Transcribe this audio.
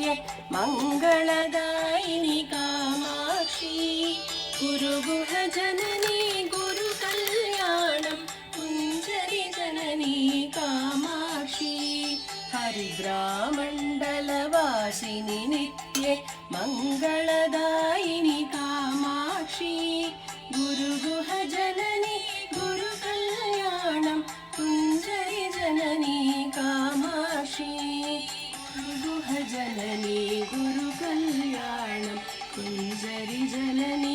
नित्ये मङ्गलदायिनि Kamakshi Guruguha Janani गुरुकल्याणं कुञ्जरि Janani Kamakshi हरिद्रामण्डलवासिनि नित्ये मङ्गलदायिनि Kamakshi Guruguha Janani गुरुकल्याणं कुञ्जरि Janani Kamakshi Guruguha Janani गुरुकल्याणं कुञ्जरि Janani